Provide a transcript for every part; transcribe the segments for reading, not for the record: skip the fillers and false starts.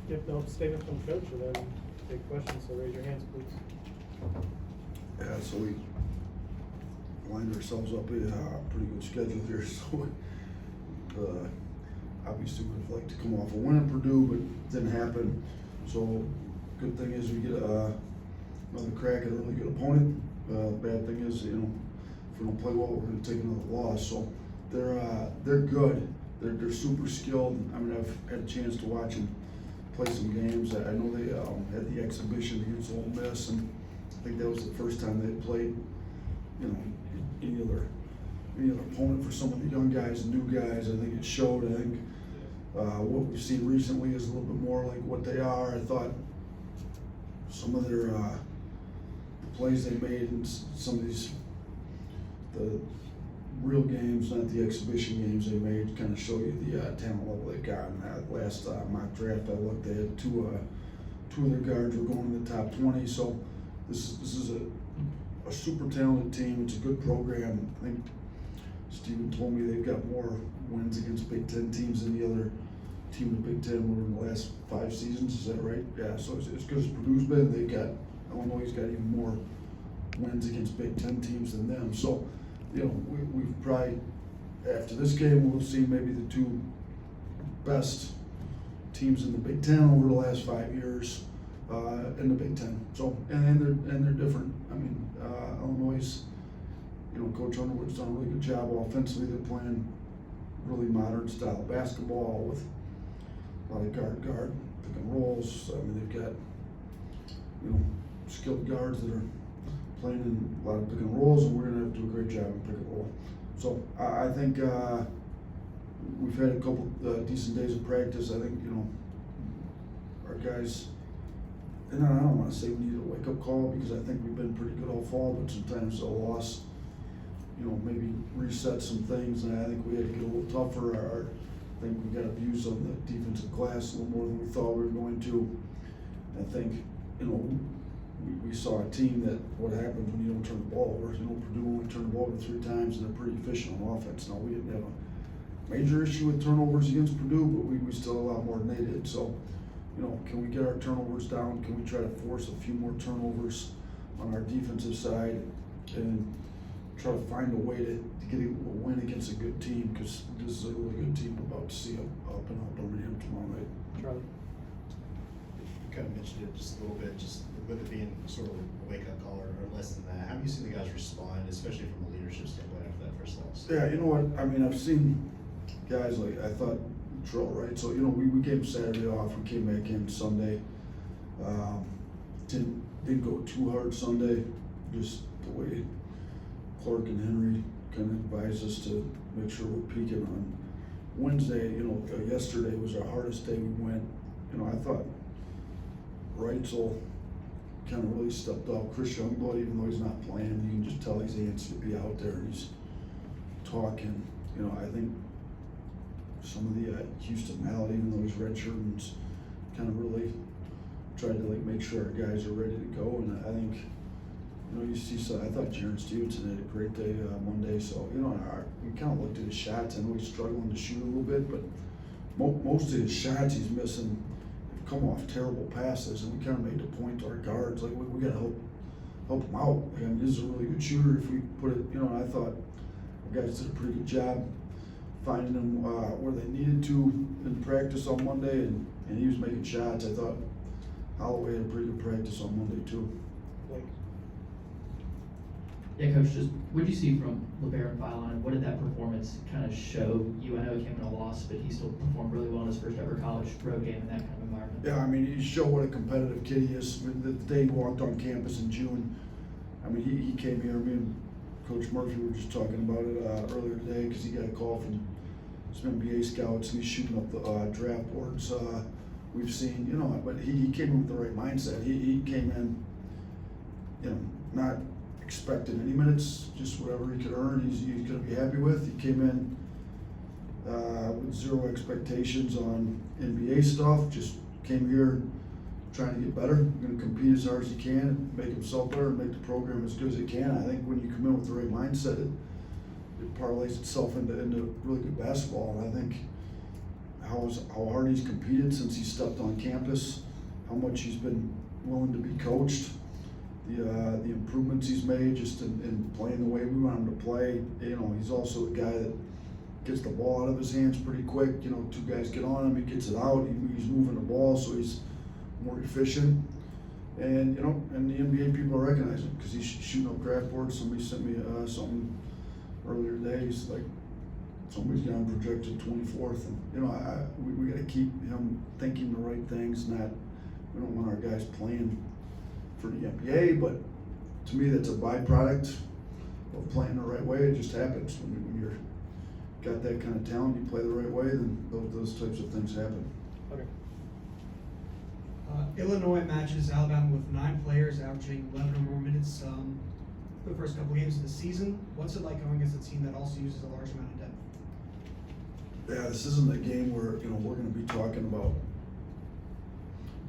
If no statement from coach, and then take questions, so raise your hands, please. Yeah, so we lined ourselves up a pretty good schedule here, so obviously would have liked to come off a win at Purdue, but it didn't happen. So good thing is we get another crack at a really good opponent. Bad thing is, if we don't play well, we're going to take another loss. So they're good. They're super skilled. I mean, I've had a chance to watch them play some games. I know they had the exhibition against Ole Miss, and I think that was the first time they played, any other opponent for some of the young guys and new guys. I think it showed. I think what we've seen recently is a little bit more like what they are. I thought some of their the plays they made in some of the real games, not the exhibition games they made, kind of show you the talent level they got. In that last mock draft I looked, they had two of their guards were going in the top 20. So this is a super talented team. It's a good program. I think Steven told me they've got more wins against Big Ten teams than the other team in the Big Ten were in the last 5 seasons. Is that right? Yeah. So as good as Purdue's been, they got Illinois has got even more wins against Big Ten teams than them. So we've probably, after this game, we'll see maybe the 2 best teams in the Big Ten over the last 5 years in the Big Ten. So and they're different. I mean, Illinois, Coach Underwood's done a really good job offensively. They're playing really modern style basketball with a lot of guard pick and rolls. I mean, they've got skilled guards that are playing in a lot of pick and rolls, and we're going to have to do a great job in pick and roll. So I think we've had a couple decent days of practice. I think our guys, and I don't want to say we need a wake-up call because I think we've been pretty good all fall, but sometimes a loss, maybe reset some things, and I think we had to get a little tougher. I think we got abused on the defensive glass a little more than we thought we were going to. I think, we saw a team that what happens when you don't turn the ball over. Purdue only turned the ball over 3 times, and they're pretty efficient on offense. Now, we didn't have a major issue with turnovers against Purdue, but we still a lot more than they did. So, can we get our turnovers down? Can we try to force a few more turnovers on our defensive side and try to find a way to get a win against a good team? Because this is a really good team we're about to see up in Birmingham tomorrow night. Charlie. You kind of mentioned it just a little bit, just with it being sort of a wake-up call or less than that. How have you seen the guys respond, especially from a leadership standpoint after that first loss? Yeah, you know what? I mean, I've seen guys like, I thought Trill, right? So, we gave Saturday off. We came back in Sunday. Didn't go too hard Sunday, just the way Clark and Henry kind of advised us to make sure we're peaking on Wednesday. Yesterday was our hardest day we went. I thought Reitzel kind of really stepped up. Chris Youngblood, even though he's not playing, you can just tell he's anxious to be out there and he's talking. I think some of the Houston Mallet, even though he's redshirted, kind of really tried to make sure our guys are ready to go. And I think, you see, so I thought Jaron Stevenson had a great day Monday. So, we kind of looked at his shots. I know he's struggling to shoot a little bit, but most of his shots he's missing have come off terrible passes. And we kind of made the point to our guards, we got to help him out. And he's a really good shooter if we put it, I thought our guys did a pretty good job finding them where they needed to in practice on Monday, and he was making shots. I thought Holloway had a pretty good practice on Monday too. Yeah, Coach, just what did you see from LeBaron and Filon? What did that performance kind of show you? I know he came in a loss, but he still performed really well in his first ever college road game in that kind of environment. Yeah, I mean, he showed what a competitive kid he is. The day he walked on campus in June, I mean, he came here. Me and Coach Murphy were just talking about it earlier today because he got a call from some NBA scouts and he's shooting up the draft boards. We've seen, but he came in with the right mindset. He came in, not expecting any minutes, just whatever he could earn, he's going to be happy with. He came in with 0 expectations on NBA stuff, just came here trying to get better, going to compete as hard as he can, make himself better, and make the program as good as it can. I think when you come in with the right mindset, it parlays itself into really good basketball. And I think how hard he's competed since he stepped on campus, how much he's been willing to be coached, the improvements he's made just in playing the way we want him to play. You know, he's also a guy that gets the ball out of his hands pretty quick. You know, two guys get on him, he gets it out, he's moving the ball, so he's more efficient. And, you know, and the NBA people recognize him because he's shooting up draft boards. Somebody sent me something earlier today. He's like, somebody's got him projected 24th. And, you know, we got to keep him thinking the right things. We don't want our guys playing for the NBA, but to me, that's a byproduct of playing the right way. It just happens when you're got that kind of talent, you play the right way, then those types of things happen. Okay. Illinois matches Alabama with 9 players, averaging 11 or more minutes for the first couple games of the season. What's it like going against a team that also uses a large amount of depth? Yeah, this isn't a game where, you know, we're going to be talking about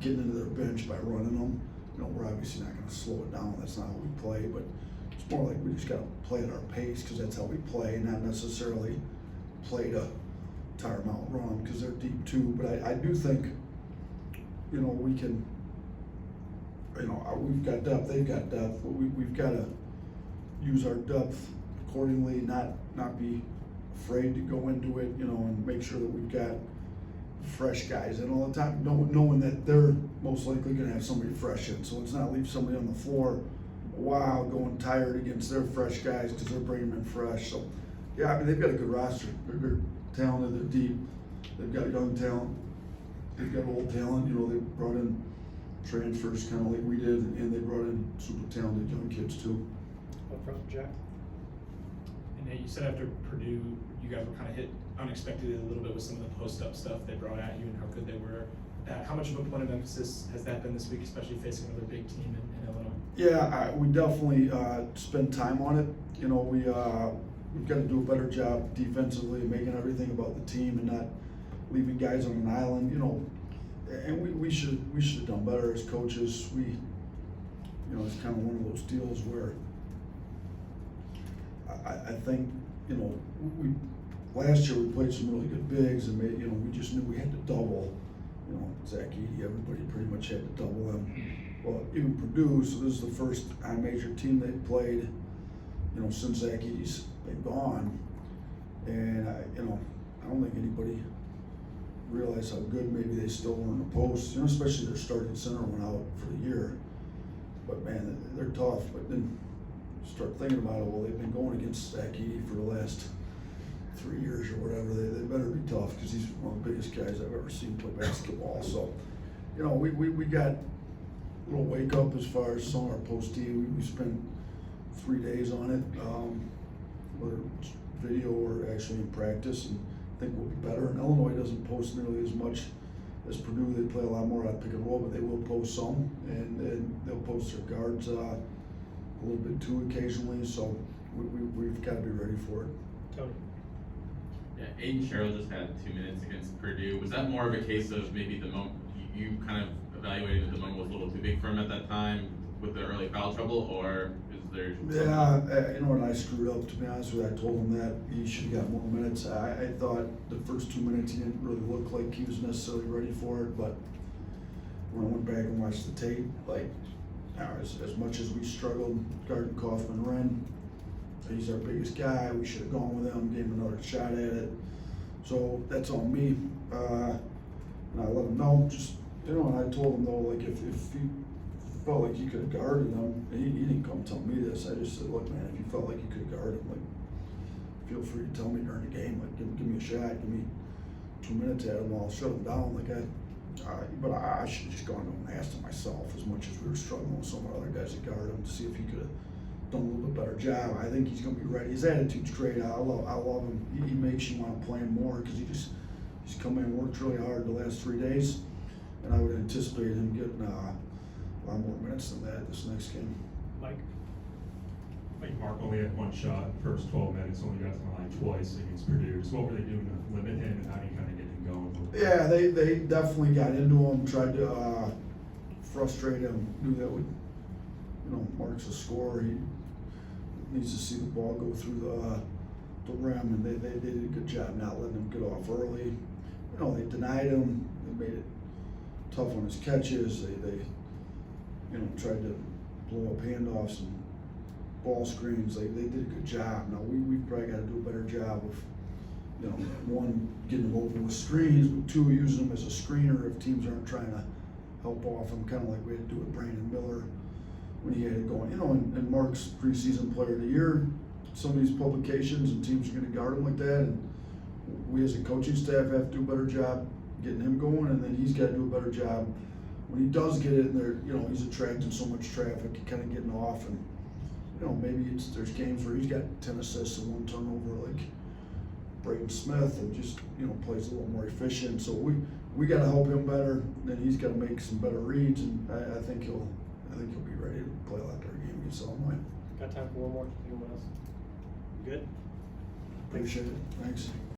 getting into their bench by running them. You know, we're obviously not going to slow it down. That's not how we play, but it's more like we just got to play at our pace because that's how we play, not necessarily play to tire them out and run them because they're deep too. But I do think, you know, we can, you know, we've got depth, they've got depth, but we've got to use our depth accordingly, not be afraid to go into it, you know, and make sure that we've got fresh guys in all the time, knowing that they're most likely going to have somebody fresh in. So let's not leave somebody on the floor a while going tired against their fresh guys because they're bringing them in fresh. So, yeah, I mean, they've got a good roster. They're talented, they're deep, they've got young talent, they've got old talent. You know, they brought in transfers kind of like we did, and they brought in super talented young kids too. Up front, Jack. And Nate, you said after Purdue, you guys were kind of hit unexpectedly a little bit with some of the post-up stuff they brought at you and how good they were. How much of a point of emphasis has that been this week, especially facing another big team in Illinois? Yeah, we definitely spend time on it. You know, we've got to do a better job defensively, making everything about the team and not leaving guys on an island. You know, and we should have done better as coaches. You know, it's kind of one of those deals where I think, you know, last year we played some really good bigs and we just knew we had to double. You know, Zach Edey, everybody pretty much had to double them. Well, even Purdue, so this is the first high major team they've played, you know, since Zach Edey's been gone. And I don't think anybody realized how good maybe they still were in the post, you know, especially their starting center went out for the year. But man, they're tough. But then start thinking about it, well, they've been going against Zach Edey for the last 3 years or whatever. They better be tough because he's one of the biggest guys I've ever seen play basketball. So, you know, we got a little wake up as far as some of our post D. We spent 3 days on it, whether it's video or actually in practice, and I think we'll be better. And Illinois doesn't post nearly as much as Purdue. They play a lot more out pick and roll, but they will post some, and they'll post their guards a little bit too occasionally. So we've got to be ready for it. Tony. Yeah, Aiden Sherrill just had 2 minutes against Purdue. Was that more of a case of maybe the moment you kind of evaluated that the moment was a little too big for him at that time with the early foul trouble, or is there? Yeah, you know what, I screwed up, to be honest with you. I told him that he should have got more minutes. I thought the first 2 minutes he didn't really look like he was necessarily ready for it, but when I went back and watched the tape, like, as much as we struggled guarding Kaufman-Renn, he's our biggest guy. We should have gone with him, gave him another shot at it. So that's on me. And I let him know, just, you know, and I told him though, like, if he felt like he could have guarded him, he didn't come tell me this. I just said, look, man, if you felt like you could have guarded him, like, feel free to tell me during the game. Like, give me a shot, give me 2 minutes at him, I'll shut him down. Like, but I should have just gone to him and asked him myself, as much as we were struggling with some of the other guys that guarded him, to see if he could have done a little bit better job. I think he's going to be ready. His attitude's great. I love him. He makes you want to play him more because he's come in and worked really hard the last 3 days, and I would anticipate him getting a lot more minutes than that this next game. Mike. I think Mark only had one shot first 12 minutes, only got to the line twice against Purdue. So what were they doing to limit him, and how do you kind of get him going? Yeah, they definitely got into him, tried to frustrate him, knew that would, you know, Mark's a scorer. He needs to see the ball go through the rim, and they did a good job not letting him get off early. you know, they denied him, they made it tough on his catches, they you know, tried to blow up handoffs and ball screens, they did a good job. Now, we probably gotta do a better job of, you know, one, getting them over with screens, but two, using them as a screener if teams aren't trying to help off them, kinda like we had to do with Brandon Miller when he had it going, you know, and Mark's preseason player of the year, some of these publications and teams are gonna guard him like that, and we as a coaching staff have to do a better job getting him going, and then he's gotta do a better job when he does get it, and there, you know, he's attracting so much traffic, kinda getting off, and, you know, maybe there's games where he's got 10 assists and 1 turnover, like Braden Smith, and just, you know, plays a little more efficient, so we gotta help him better, then he's gotta make some better reads, and I think he'll be ready to play a lot better game against Illinois. Got time for one more? Anyone else? Good? Appreciate it, thanks.